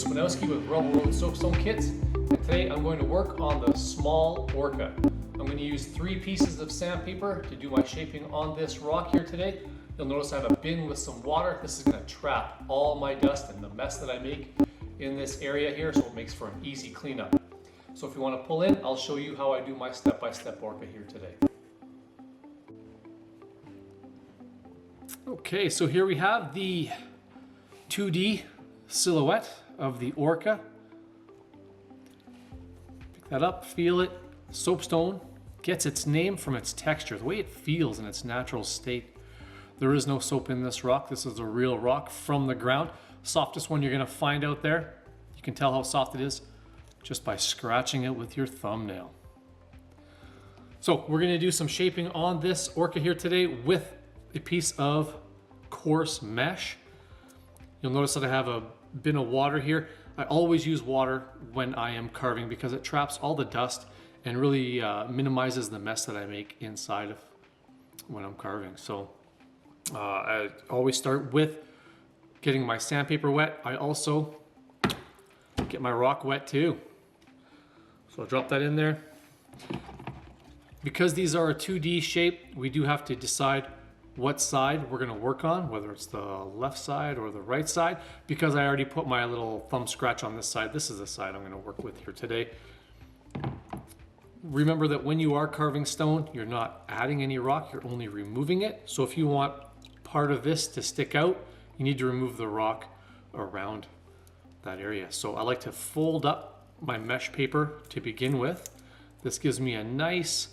Swinowski with Rubble Road Soapstone Kits, and today I'm going to work on the small orca. I'm going to use 3 pieces of sandpaper to do my shaping on this rock here today. You'll notice I have a bin with some water. This is going to trap all my dust and the mess that I make in this area here, so it makes for an easy cleanup. So if you want to pull in, I'll show you how I do my step-by-step orca here today. Okay, so here we have the 2D silhouette of the orca. Pick that up, feel it. Soapstone gets its name from its texture, the way it feels in its natural state. There is no soap in this rock. This is a real rock from the ground. Softest one you're going to find out there. You can tell how soft it is just by scratching it with your thumbnail. So we're going to do some shaping on this orca here today with a piece of coarse mesh. You'll notice that I have a bin of water here. I always use water when I am carving because it traps all the dust and really minimizes the mess that I make inside of when I'm carving. So I always start with getting my sandpaper wet. I also get my rock wet too. So I'll drop that in there. Because these are a 2D shape, we do have to decide what side we're going to work on, whether it's the left side or the right side. Because I already put my little thumb scratch on this side, this is the side I'm going to work with here today. Remember that when you are carving stone, you're not adding any rock, you're only removing it. So if you want part of this to stick out, you need to remove the rock around that area. So I like to fold up my mesh paper to begin with. This gives me a nice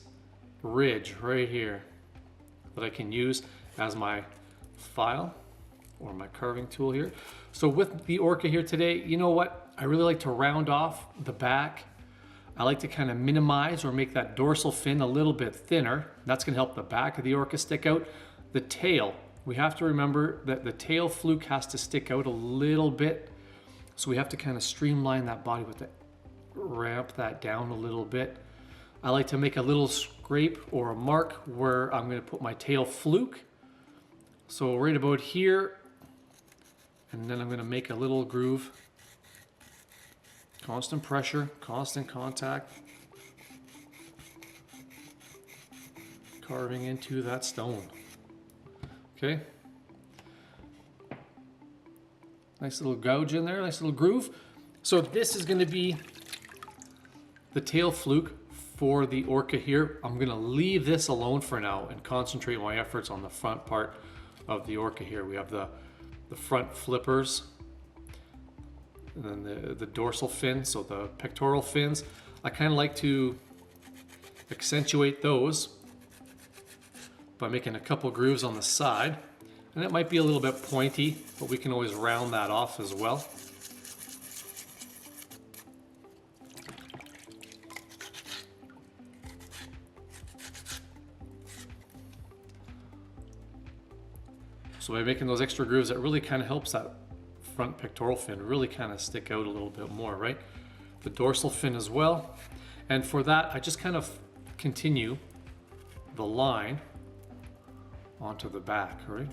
ridge right here that I can use as my file or my carving tool here. So with the orca here today, you know what? I really like to round off the back. I like to kind of minimize or make that dorsal fin a little bit thinner. That's going to help the back of the orca stick out. The tail, we have to remember that the tail fluke has to stick out a little bit. So we have to kind of streamline that body with it, ramp that down a little bit. I like to make a little scrape or a mark where I'm going to put my tail fluke. So right about here, and then I'm going to make a little groove. Constant pressure, constant contact. Carving into that stone. Okay. Nice little gouge in there, nice little groove. So this is going to be the tail fluke for the orca here. I'm going to leave this alone for now and concentrate my efforts on the front part of the orca here. We have the front flippers, and then the dorsal fin, so the pectoral fins. I kind of like to accentuate those by making a couple grooves on the side. And it might be a little bit pointy, but we can always round that off as well. So by making those extra grooves, it really kind of helps that front pectoral fin really kind of stick out a little bit more, right? The dorsal fin as well. And for that, I just kind of continue the line onto the back, right?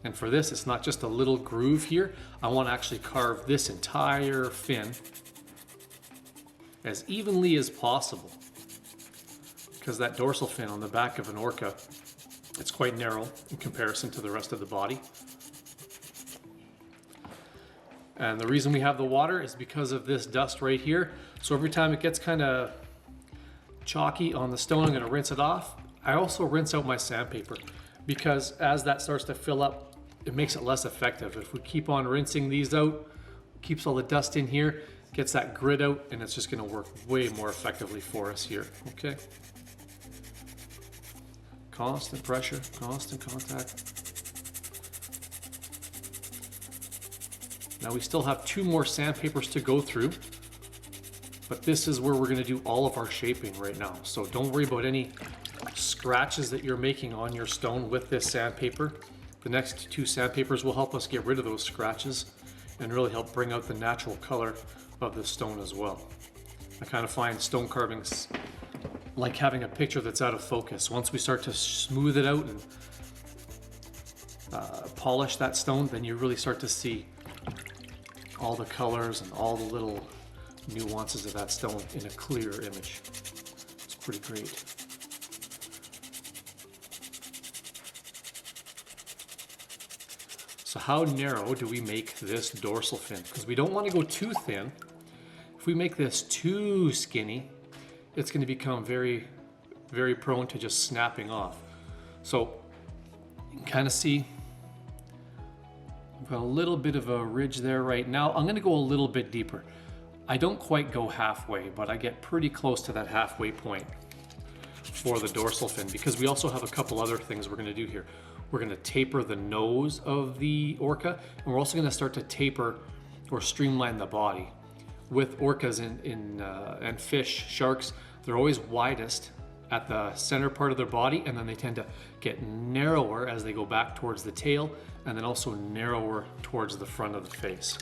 And for this, it's not just a little groove here. I want to actually carve this entire fin as evenly as possible. Because that dorsal fin on the back of an orca, it's quite narrow in comparison to the rest of the body. And the reason we have the water is because of this dust right here. So every time it gets kind of chalky on the stone, I'm going to rinse it off. I also rinse out my sandpaper because as that starts to fill up, it makes it less effective. If we keep on rinsing these out, keeps all the dust in here, gets that grit out, and it's just going to work way more effectively for us here, okay? Constant pressure, constant contact. Now we still have 2 more sandpapers to go through, but this is where we're going to do all of our shaping right now. So don't worry about any scratches that you're making on your stone with this sandpaper. The next 2 sandpapers will help us get rid of those scratches and really help bring out the natural color of the stone as well. I kind of find stone carvings like having a picture that's out of focus. Once we start to smooth it out and polish that stone, then you really start to see all the colors and all the little nuances of that stone in a clearer image. It's pretty great. So how narrow do we make this dorsal fin? Because we don't want to go too thin. If we make this too skinny, it's going to become very, very prone to just snapping off. So you can kind of see I've got a little bit of a ridge there right now. I'm going to go a little bit deeper. I don't quite go halfway, but I get pretty close to that halfway point for the dorsal fin, because we also have a couple other things we're going to do here. We're going to taper the nose of the orca, and we're also going to start to taper or streamline the body. With orcas and fish, sharks, they're always widest at the center part of their body, and then they tend to get narrower as they go back towards the tail, and then also narrower towards the front of the face,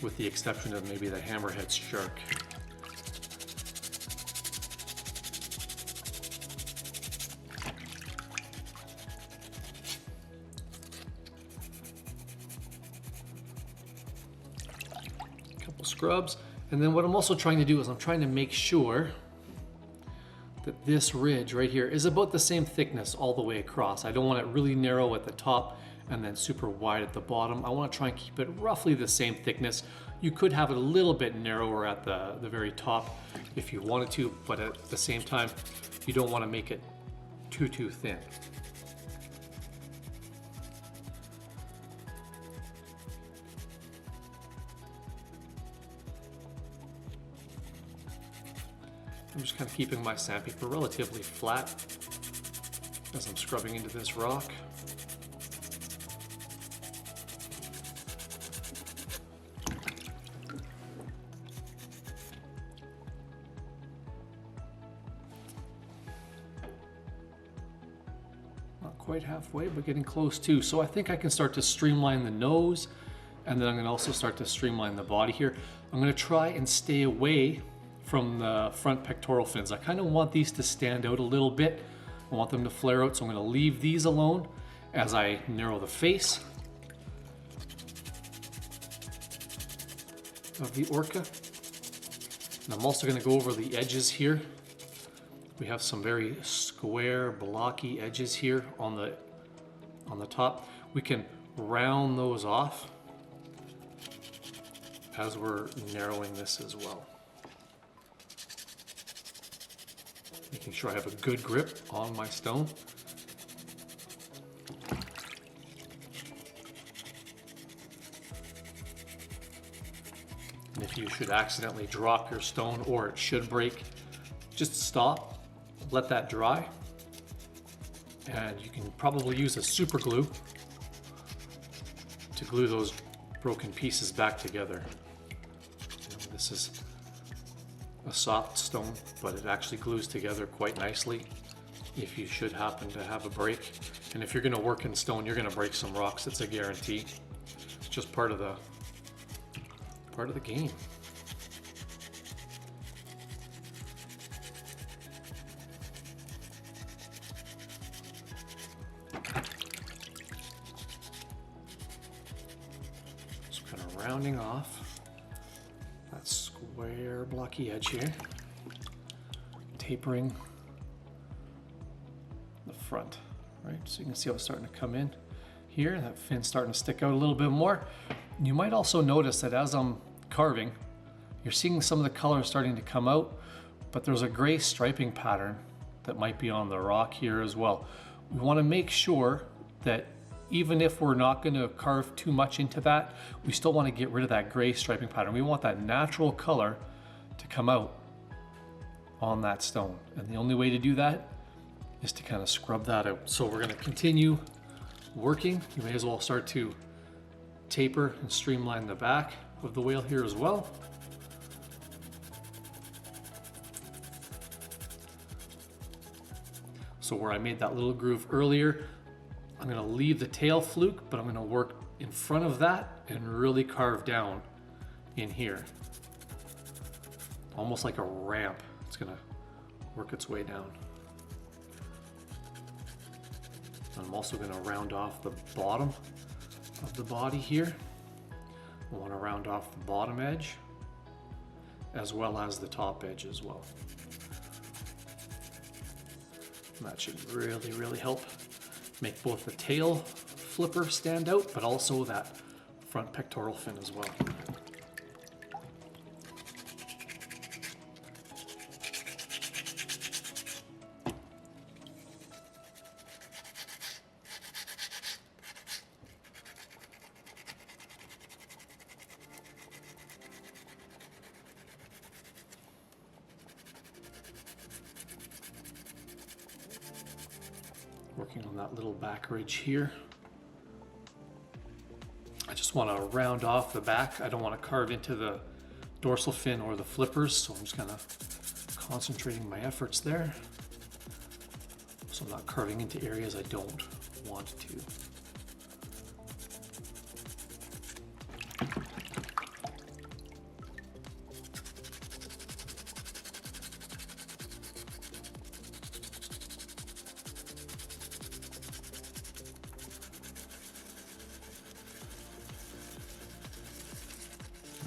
with the exception of maybe the hammerhead shark. Couple scrubs, and then what I'm also trying to do is I'm trying to make sure that this ridge right here is about the same thickness all the way across. I don't want it really narrow at the top and then super wide at the bottom. I want to try and keep it roughly the same thickness. You could have it a little bit narrower at the very top if you wanted to, but at the same time, you don't want to make it too thin. I'm just kind of keeping my sandpaper relatively flat as I'm scrubbing into this rock. Not quite halfway, but getting close too. So I think I can start to streamline the nose, and then I'm going to also start to streamline the body here. I'm going to try and stay away from the front pectoral fins. I kind of want these to stand out a little bit. I want them to flare out, so I'm going to leave these alone as I narrow the face of the orca. And I'm also going to go over the edges here. We have some very square, blocky edges here on the top. We can round those off as we're narrowing this as well. Making sure I have a good grip on my stone. And if you should accidentally drop your stone or it should break, just stop, let that dry, and you can probably use a super glue to glue those broken pieces back together. This is a soft stone, but it actually glues together quite nicely if you should happen to have a break. And if you're going to work in stone, you're going to break some rocks. It's a guarantee. It's just part of the game. Just kind of rounding off that square blocky edge here, tapering the front, right? So you can see how it's starting to come in here. That fin's starting to stick out a little bit more. You might also notice that as I'm carving, you're seeing some of the color starting to come out, but there's a gray striping pattern that might be on the rock here as well. We want to make sure that even if we're not going to carve too much into that, we still want to get rid of that gray striping pattern. We want that natural color to come out on that stone. And the only way to do that is to kind of scrub that out. So we're going to continue working. You may as well start to taper and streamline the back of the whale here as well. So where I made that little groove earlier, I'm going to leave the tail fluke, but I'm going to work in front of that and really carve down in here. Almost like a ramp. It's going to work its way down. I'm I'm also going to round off the bottom of the body here. I want to round off the bottom edge as well as the top edge as well. And that should really, really help make both the tail flipper stand out, but also that front pectoral fin as well. Working on that little back ridge here. I just want to round off the back. I don't want to carve into the dorsal fin or the flippers, so I'm just kind of concentrating my efforts there. So I'm not carving into areas I don't want to.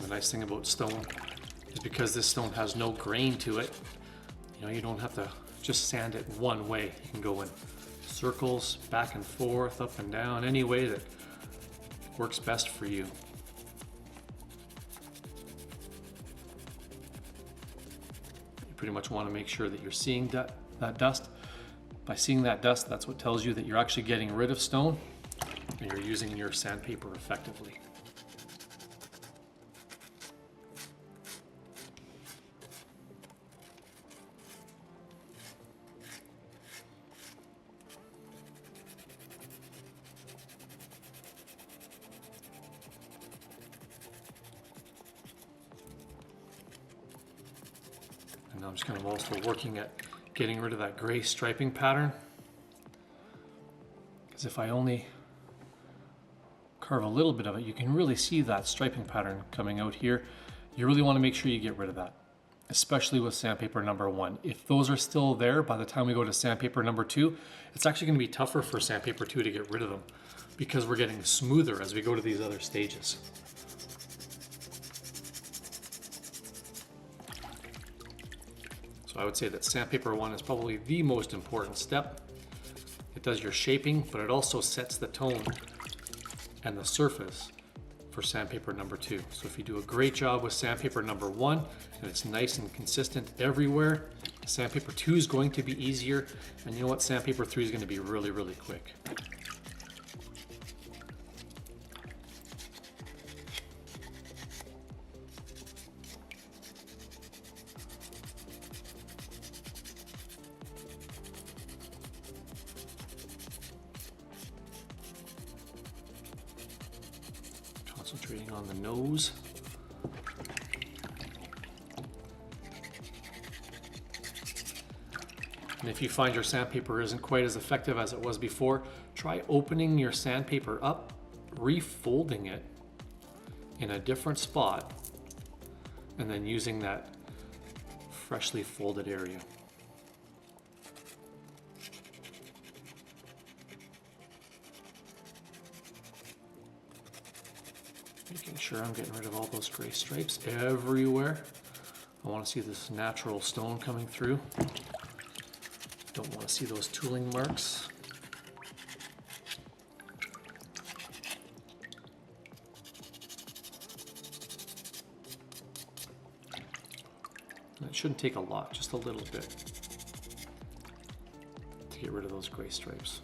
The nice thing about stone is because this stone has no grain to it, you don't have to just sand it one way. You can go in circles, back and forth, up and down, any way that works best for you. You pretty much want to make sure that you're seeing that dust. By seeing that dust, that's what tells you that you're actually getting rid of stone and you're using your sandpaper effectively. And I'm just kind of also working at getting rid of that gray striping pattern. Because if I only carve a little bit of it, you can really see that striping pattern coming out here. You really want to make sure you get rid of that, especially with sandpaper number 1. If those are still there by the time we go to sandpaper number 2, it's actually going to be tougher for sandpaper 2 to get rid of them because we're getting smoother as we go to these other stages. So I would say that sandpaper 1 is probably the most important step. It does your shaping, but it also sets the tone and the surface for sandpaper number 2. So if you do a great job with sandpaper number 1 and it's nice and consistent everywhere, sandpaper 2 is going to be easier, and you know what, sandpaper 3 is going to be really, really quick. Concentrating on the nose. And if you find your sandpaper isn't quite as effective as it was before, try opening your sandpaper up, refolding it in a different spot, and then using that freshly folded area. Making sure I'm getting rid of all those gray stripes everywhere. I want to see this natural stone coming through. Don't want to see those tooling marks. And it shouldn't take a lot, just a little bit to get rid of those gray stripes.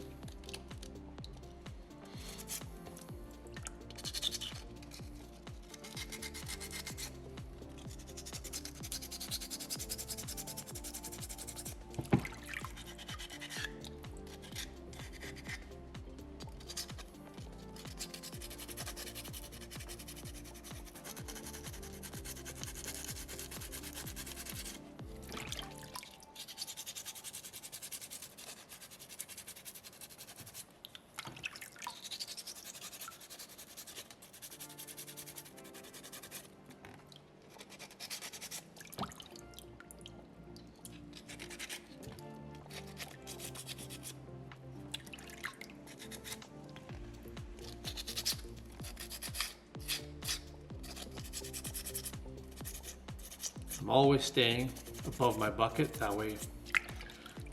I'm always staying above my bucket. That way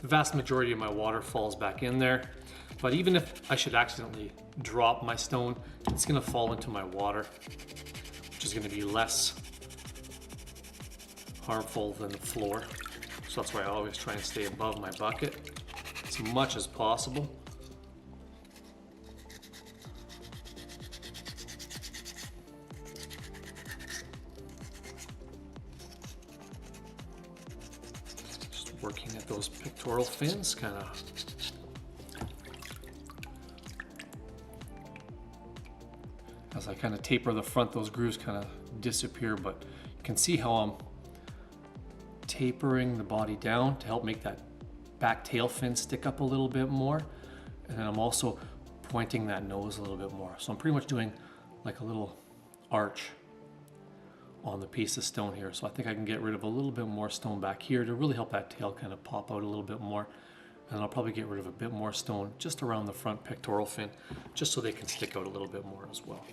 the vast majority of my water falls back in there. But even if I should accidentally drop my stone, it's gonna fall into my water, which is gonna be less harmful than the floor. So that's why I always try and stay above my bucket as much as possible. Just working at those pectoral fins, kind of as I kind of taper the front, those grooves kind of disappear, but you can see how I'm tapering the body down to help make that back tail fin stick up a little bit more. And then I'm also pointing that nose a little bit more. So I'm pretty much doing like a little arch on the piece of stone here. So I think I can get rid of a little bit more stone back here to really help that tail kind of pop out a little bit more. And I'll probably get rid of a bit more stone just around the front pectoral fin, just so they can stick out a little bit more as well.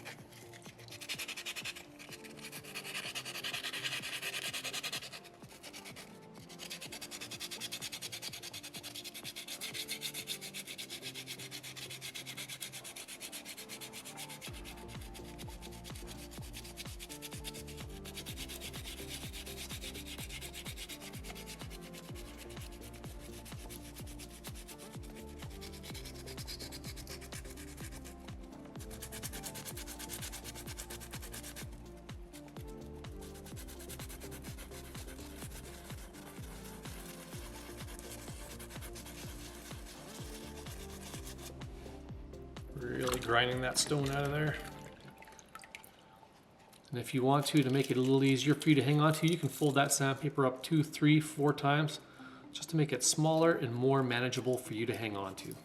Really grinding that stone out of there. And if you want to make it a little easier for you to hang on to, you can fold that sandpaper up 2, 3, 4 times just to make it smaller and more manageable for you to hang on to.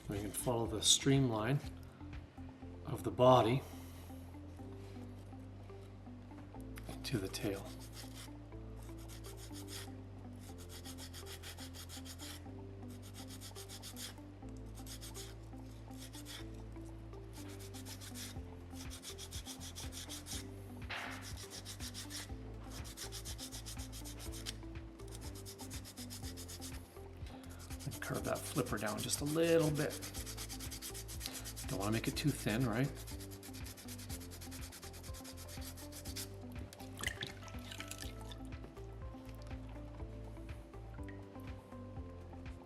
We can follow the streamline of the body to the tail. And curve that flipper down just a little bit. Don't want to make it too thin, right?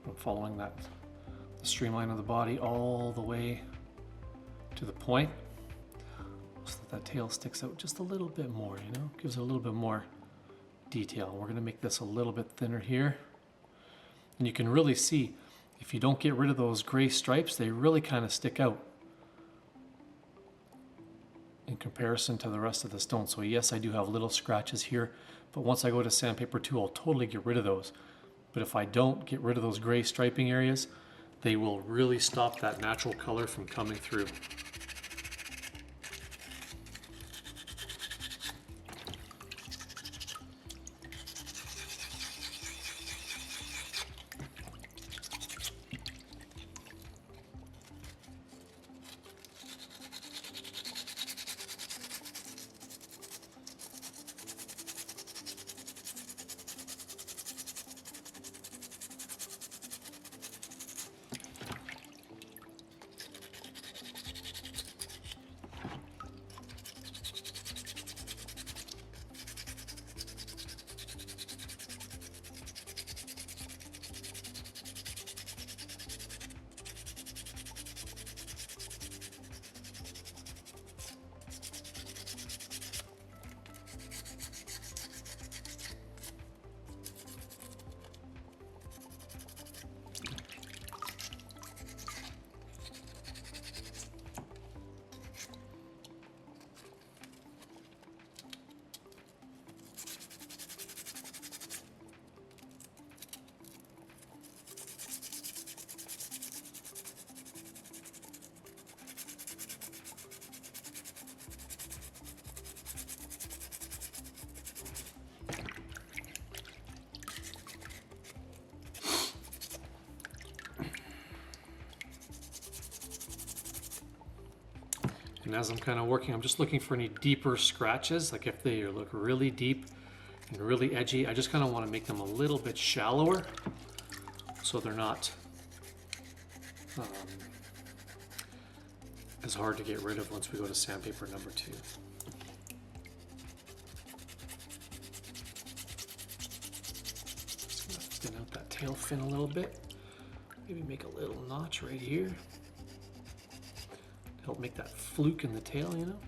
I'm following that the streamline of the body all the way to the point so that tail sticks out just a little bit more, you know, gives it a little bit more detail. We're going to make this a little bit thinner here. And you can really see if you don't get rid of those gray stripes, they really kind of stick out in comparison to the rest of the stone. So yes, I do have little scratches here, but once I go to sandpaper 2, I'll totally get rid of those. But if I don't get rid of those gray striping areas, they will really stop that natural color from coming through. And as I'm kind of working, I'm just looking for any deeper scratches. Like if they look really deep and really edgy, I just kind of want to make them a little bit shallower so they're not as hard to get rid of once we go to sandpaper number 2. Just gonna thin out that tail fin a little bit. Maybe make a little notch right here. Help make that fluke in the tail, you know?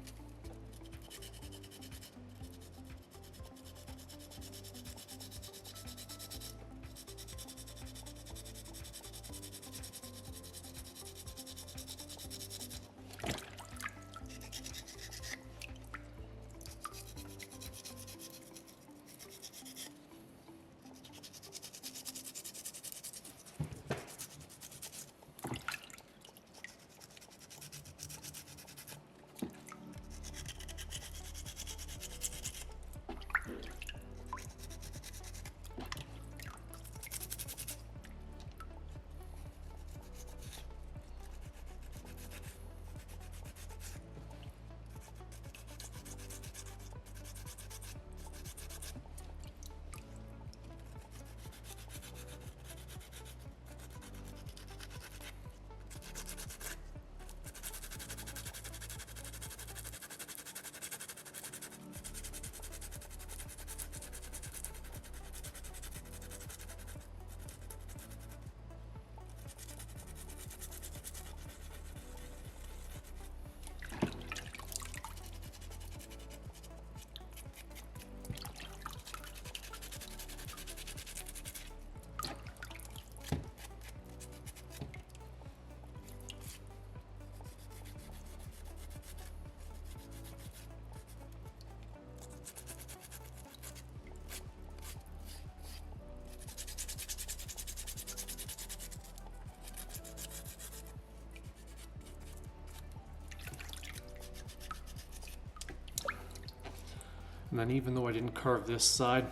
And then even though I didn't carve this side,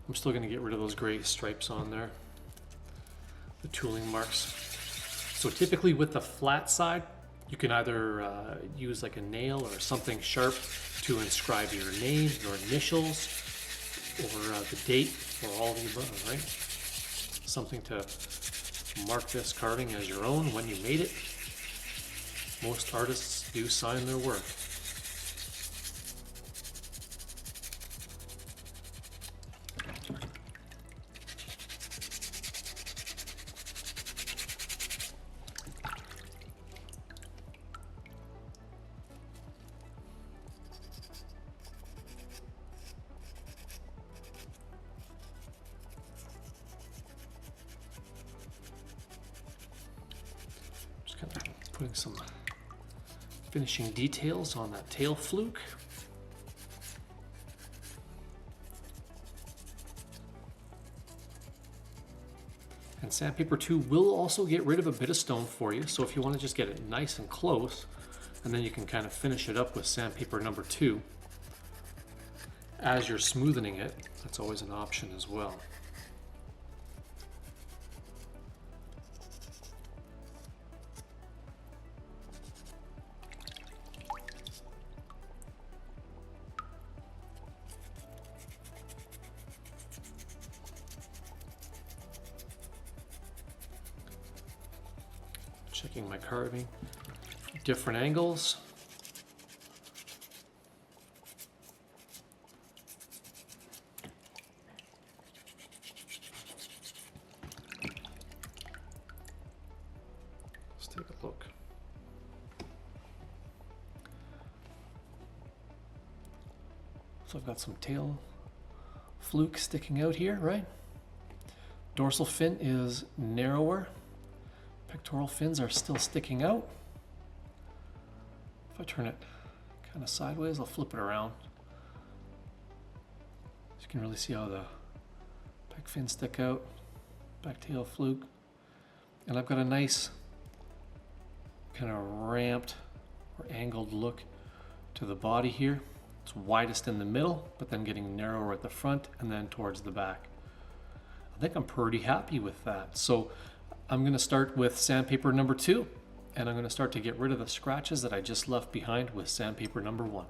I'm still going to get rid of those gray stripes on there, the tooling marks. So typically with the flat side, you can either use like a nail or something sharp to inscribe your name, your initials, or the date, or all of the above, right? Something to mark this carving as your own when you made it. Most artists do sign their work. Kind of putting some finishing details on that tail fluke. And sandpaper 2 will also get rid of a bit of stone for you. So if you want to just get it nice and close, and then you can kind of finish it up with sandpaper number 2 as you're smoothing it, that's always an option as well. Checking my carving, different angles. Let's take a look. So I've got some tail fluke sticking out here, right? Dorsal fin is narrower. Pectoral fins are still sticking out. If I turn it kind of sideways, I'll flip it around. So you can really see how the pec fins stick out, back tail fluke. And I've got a nice kind of ramped or angled look to the body here. It's widest in the middle, but then getting narrower at the front and then towards the back. I think I'm pretty happy with that. So I'm going to start with sandpaper number 2, and I'm going to start to get rid of the scratches that I just left behind with sandpaper number 1.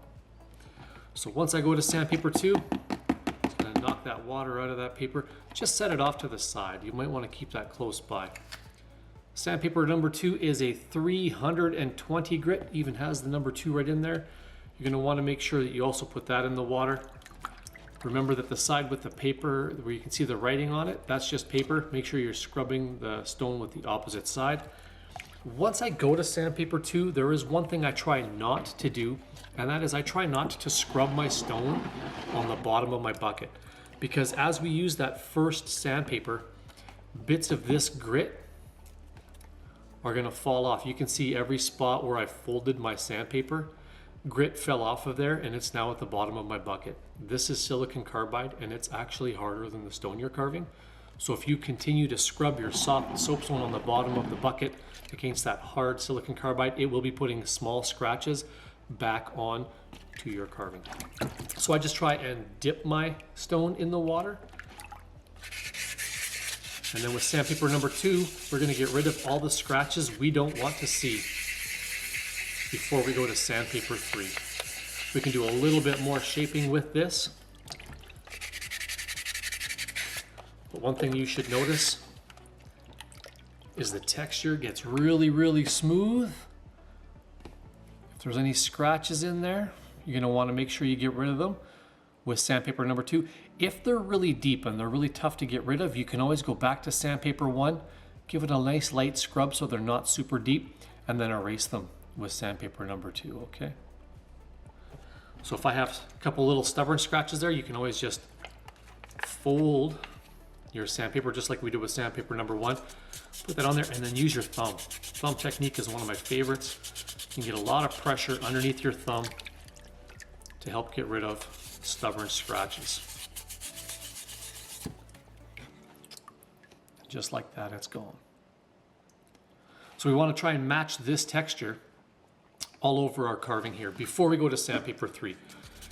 So once I go to sandpaper 2, I'm going to knock that water out of that paper. Just set it off to the side. You might want to keep that close by. Sandpaper number 2 is a 320 grit, even has the number 2 right in there. You're going to want to make sure that you also put that in the water. Remember that the side with the paper where you can see the writing on it, that's just paper. Make sure you're scrubbing the stone with the opposite side. Once I go to sandpaper 2, there is one thing I try not to do, and that is I try not to scrub my stone on the bottom of my bucket. Because as we use that first sandpaper, bits of this grit are going to fall off. You can see every spot where I folded my sandpaper, grit fell off of there, and it's now at the bottom of my bucket. This is silicon carbide, and it's actually harder than the stone you're carving. So if you continue to scrub your soft soapstone on the bottom of the bucket against that hard silicon carbide, it will be putting small scratches back on to your carving. So I just try and dip my stone in the water. And then with sandpaper number 2, we're going to get rid of all the scratches we don't want to see before we go to sandpaper 3. We can do a little bit more shaping with this. But one thing you should notice is the texture gets really, really smooth. If there's any scratches in there, you're going to want to make sure you get rid of them with sandpaper number 2. If they're really deep and they're really tough to get rid of, you can always go back to sandpaper 1, give it a nice light scrub so they're not super deep, and then erase them with sandpaper number 2, okay? So if I have a couple little stubborn scratches there, you can always just fold your sandpaper just like we did with sandpaper number 1. Put that on there and then use your thumb. Thumb technique is one of my favorites. You can get a lot of pressure underneath your thumb to help get rid of stubborn scratches. Just like that, it's gone. So we want to try and match this texture all over our carving here before we go to sandpaper 3.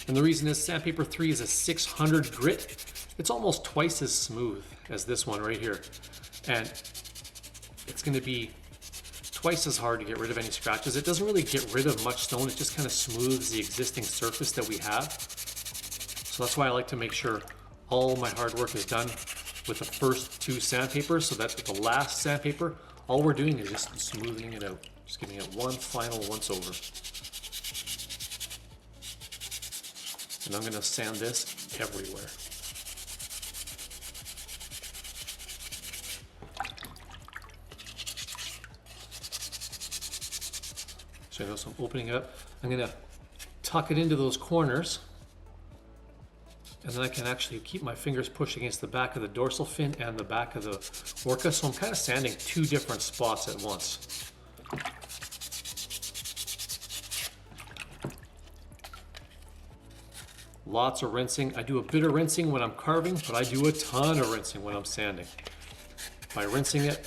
And the reason is sandpaper 3 is a 600 grit. It's almost twice as smooth as this one right here. And it's going to be twice as hard to get rid of any scratches. It doesn't really get rid of much stone. It just kind of smooths the existing surface that we have. So that's why I like to make sure all my hard work is done with the first 2 sandpapers, so that the last sandpaper, all we're doing is just smoothing it out. Just giving it one final once over. And I'm going to sand this everywhere. So I know, so I'm opening it up. I'm going to tuck it into those corners. And then I can actually keep my fingers pushed against the back of the dorsal fin and the back of the orca. So I'm kind of sanding 2 different spots at once. Lots of rinsing. I do a bit of rinsing when I'm carving, but I do a ton of rinsing when I'm sanding. by rinsing it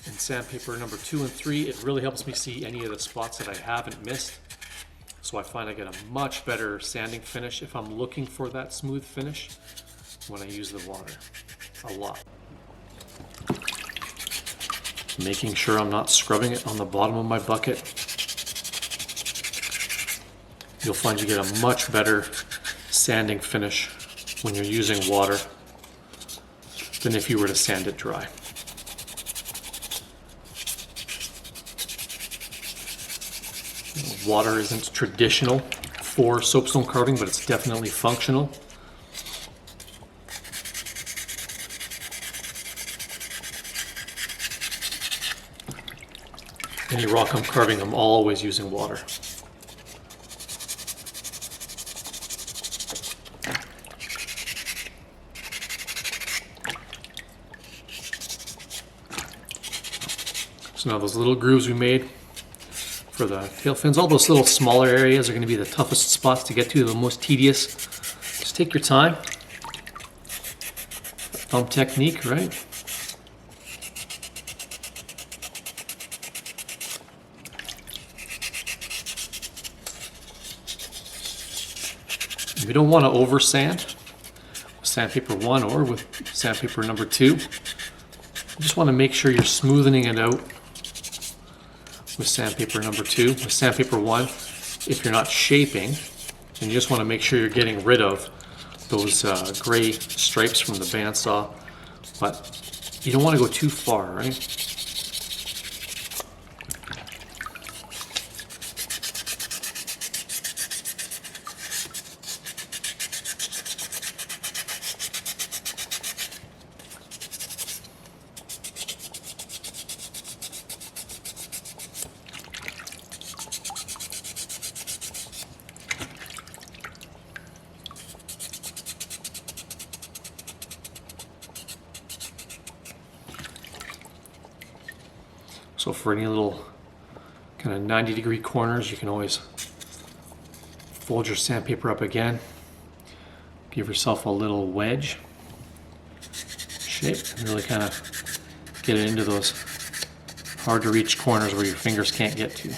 in sandpaper number 2 and 3. It really helps me see any of the spots that I haven't missed. So I find I get a much better sanding finish if I'm looking for that smooth finish when I use the water a lot. Making sure I'm not scrubbing it on the bottom of my bucket. You'll find you get a much better sanding finish when you're using water than if you were to sand it dry. Water isn't traditional for soapstone carving, but it's definitely functional. Any rock I'm carving, I'm always using water. So now those little grooves we made for the tail fins, all those little smaller areas are going to be the toughest spots to get to, the most tedious. Just take your time. Thumb technique, right? We don't want to over sand with sandpaper 1 or with sandpaper number 2. You just want to make sure you're smoothing it out with sandpaper number 2. With sandpaper 1, if you're not shaping, then you just want to make sure you're getting rid of those gray stripes from the bandsaw, but you don't want to go too far, right? So for any little kind of 90-degree corners, you can always fold your sandpaper up again. Give yourself a little wedge shape and really kind of get it into those hard to reach corners where your fingers can't get to.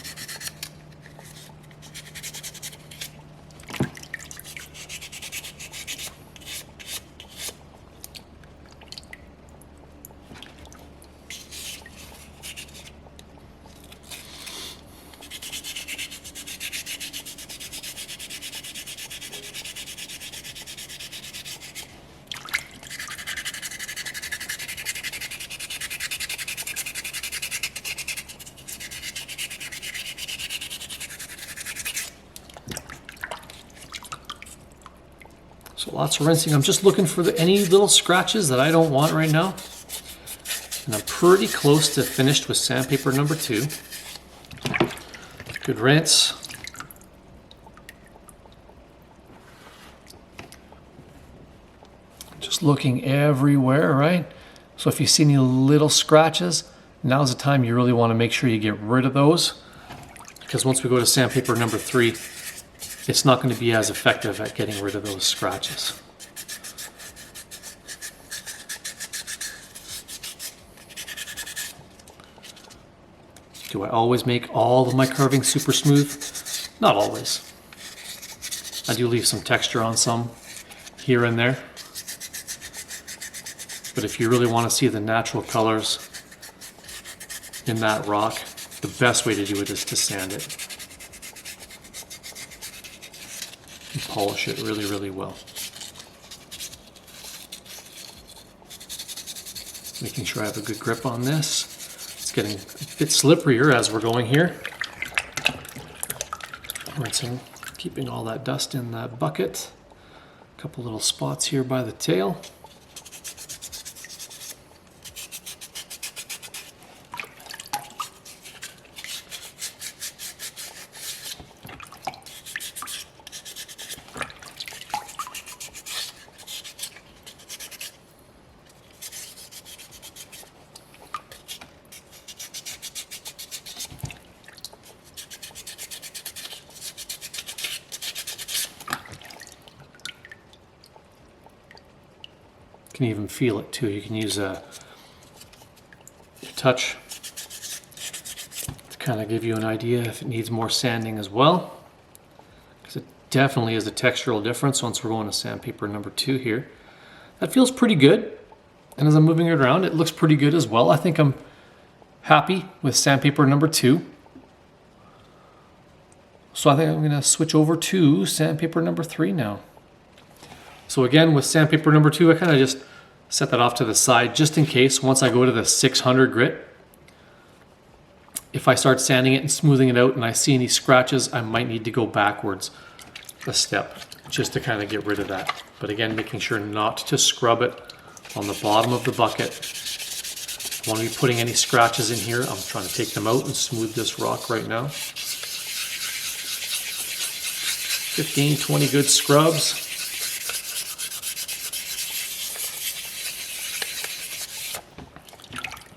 So lots of rinsing. I'm just looking for any little scratches that I don't want right now. And I'm pretty close to finished with sandpaper number 2. Good rinse. Just looking everywhere, right? So if you see any little scratches, now's the time you really want to make sure you get rid of those. Because once we go to sandpaper number 3, it's not going to be as effective at getting rid of those scratches. Do I always make all of my carving super smooth? Not always. I do leave some texture on some here and there. But if you really want to see the natural colors in that rock, the best way to do it is to sand it. And polish it really, really well. Making sure I have a good grip on this. It's getting a bit slipperier as we're going here. Rinsing, keeping all that dust in that bucket. A couple little spots here by the tail. Can even feel it too. You can use a touch to kind of give you an idea if it needs more sanding as well. Because it definitely is a textural difference once we're going to sandpaper number 2 here. That feels pretty good. And as I'm moving it around, it looks pretty good as well. I think I'm happy with sandpaper number 2. So I think I'm gonna switch over to sandpaper number 3 now. So again, with sandpaper number 2, I kind of just set that off to the side just in case once I go to the 600 grit. If I start sanding it and smoothing it out and I see any scratches, I might need to go backwards a step just to kind of get rid of that. But again, making sure not to scrub it on the bottom of the bucket. I want to be putting any scratches in here. I'm trying to take them out and smooth this rock right now. 15, 20 good scrubs.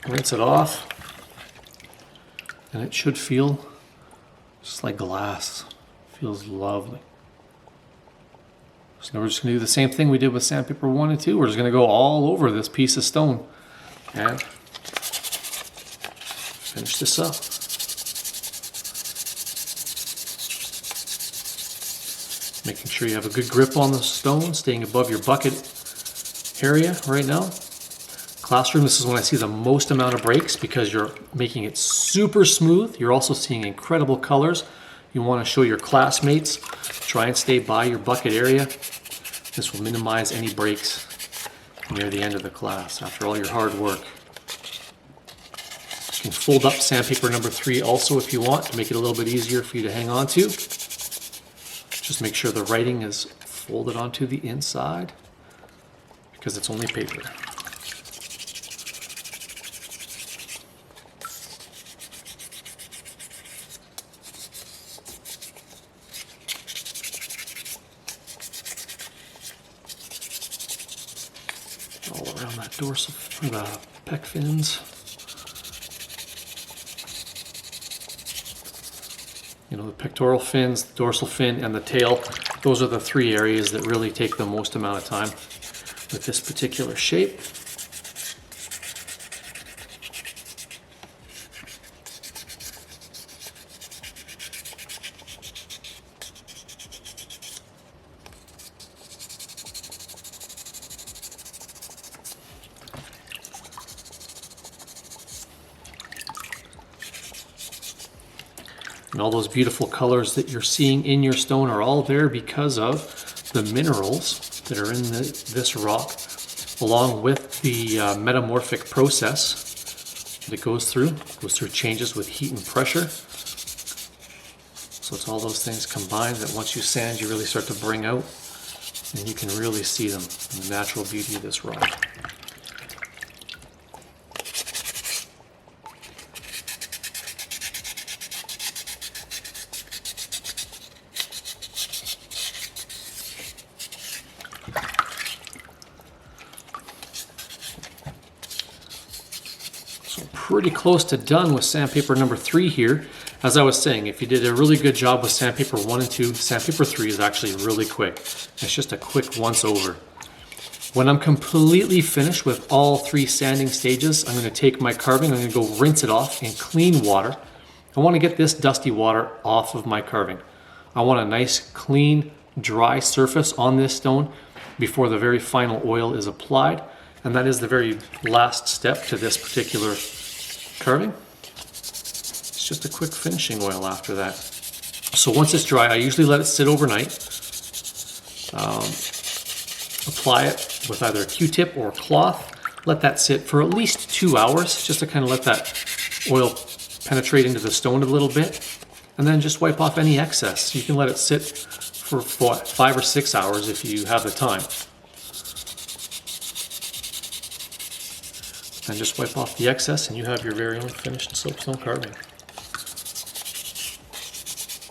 Rinse it off. And it should feel just like glass. Feels lovely. So now we're just going to do the same thing we did with sandpaper 1 and 2. We're just going to go all over this piece of stone and finish this up. Making sure you have a good grip on the stone, staying above your bucket area right now. Classroom, this is when I see the most amount of breaks because you're making it super smooth. You're also seeing incredible colors. You want to show your classmates. Try and stay by your bucket area. This will minimize any breaks near the end of the class after all your hard work. You can fold up sandpaper number 3 also if you want to make it a little bit easier for you to hang on to. Just make sure the writing is folded onto the inside because it's only paper. All around that dorsal, or the pec fins. You know, the pectoral fins, the dorsal fin, and the tail. Those are the 3 areas that really take the most amount of time with this particular shape. And all those beautiful colors that you're seeing in your stone are all there because of the minerals that are in this rock, along with the metamorphic process that it goes through changes with heat and pressure. So it's all those things combined that once you sand, you really start to bring out, and you can really see them in the natural beauty of this rock. Pretty close to done with sandpaper number 3 here. As I was saying, if you did a really good job with sandpaper 1 and 2, sandpaper 3 is actually really quick. It's just a quick once over. When I'm completely finished with all 3 sanding stages, I'm going to take my carving, I'm going to go rinse it off in clean water. I want to get this dusty water off of my carving. I want a nice, clean, dry surface on this stone before the very final oil is applied. And that is the very last step to this particular carving. It's just a quick finishing oil after that. So once it's dry, I usually let it sit overnight. Apply it with either a Q-tip or a cloth. Let that sit for at least 2 hours, just to kind of let that oil penetrate into the stone a little bit. And then just wipe off any excess. You can let it sit for 5 or 6 hours if you have the time. And just wipe off the excess and you have your very own finished soapstone carving.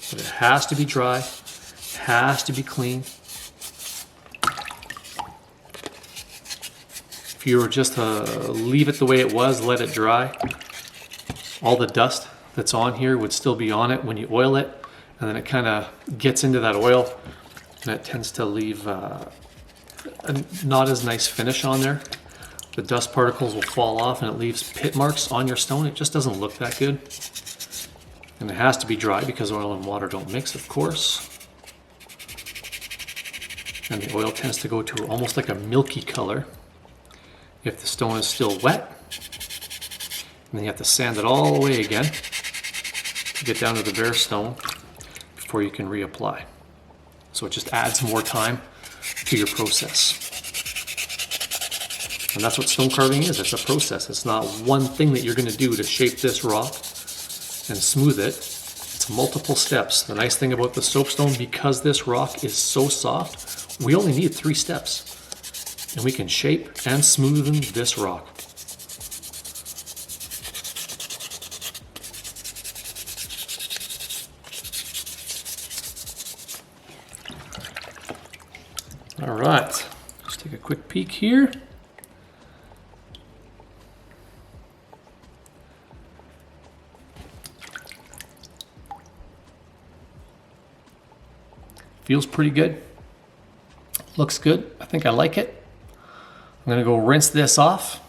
But it has to be dry, it has to be clean. If you were just to leave it the way it was, let it dry, all the dust that's on here would still be on it when you oil it, and then it kind of gets into that oil and it tends to leave a not as nice finish on there. the dust particles will fall off and it leaves pit marks on your stone. It just doesn't look that good. And it has to be dry because oil and water don't mix, of course. And the oil tends to go to almost like a milky color if the stone is still wet. And then you have to sand it all the way again to get down to the bare stone before you can reapply. So it just adds more time to your process. And that's what stone carving is. It's a process. It's not one thing that you're going to do to shape this rock and smooth it. It's multiple steps. The nice thing about the soapstone, because this rock is so soft, we only need 3 steps. And we can shape and smoothen this rock. All right, let's take a quick peek here. Feels pretty good. Looks good. I think I like it. I'm gonna go rinse this off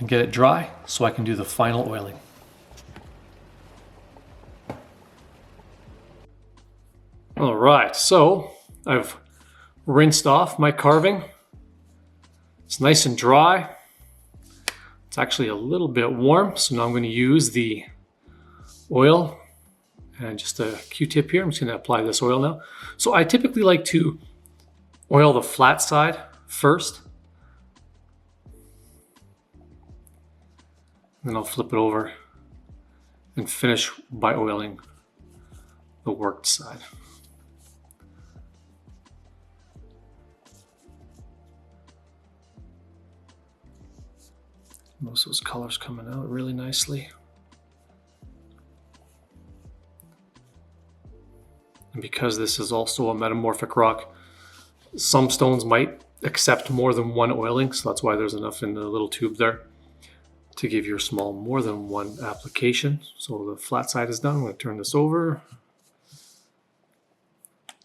and get it dry so I can do the final oiling. All right, so I've rinsed off my carving. It's nice and dry. It's actually a little bit warm, so now I'm going to use the oil and just a Q-tip here. I'm just going to apply this oil now. So I typically like to oil the flat side first. Then I'll flip it over and finish by oiling the worked side. Most of those colors coming out really nicely. And because this is also a metamorphic rock, some stones might accept more than one oiling, so that's why there's enough in the little tube there to give your small more than one application. So the flat side is done. I'm going to turn this over.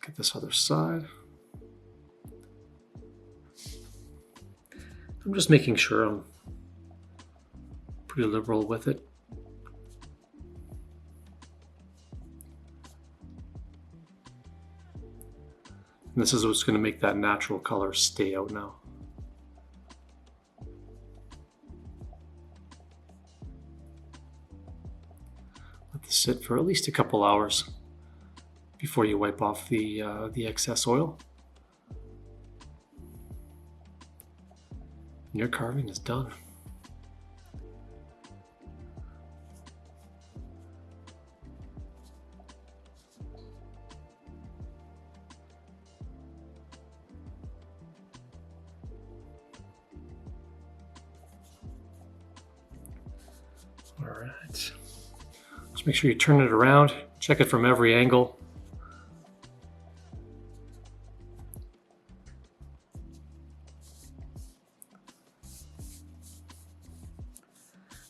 Get this other side. I'm just making sure I'm pretty liberal with it. And this is what's going to make that natural color stay out now. Let this sit for at least a couple hours before you wipe off the excess oil. And your carving is done. All right, just make sure you turn it around, check it from every angle.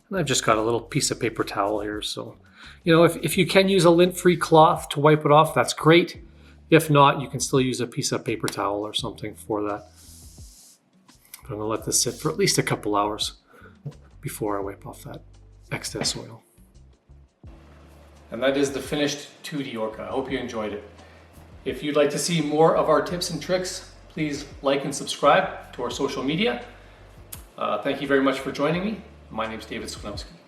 And I've just got a little piece of paper towel here, so you know, if you can use a lint-free cloth to wipe it off, that's great. If not, you can still use a piece of paper towel or something for that. But I'm gonna let this sit for at least a couple hours before I wipe off that excess oil. And that is the finished 2D Orca. I hope you enjoyed it. If you'd like to see more of our tips and tricks, please like and subscribe to our social media. Thank you very much for joining me. My name is David Swanowski.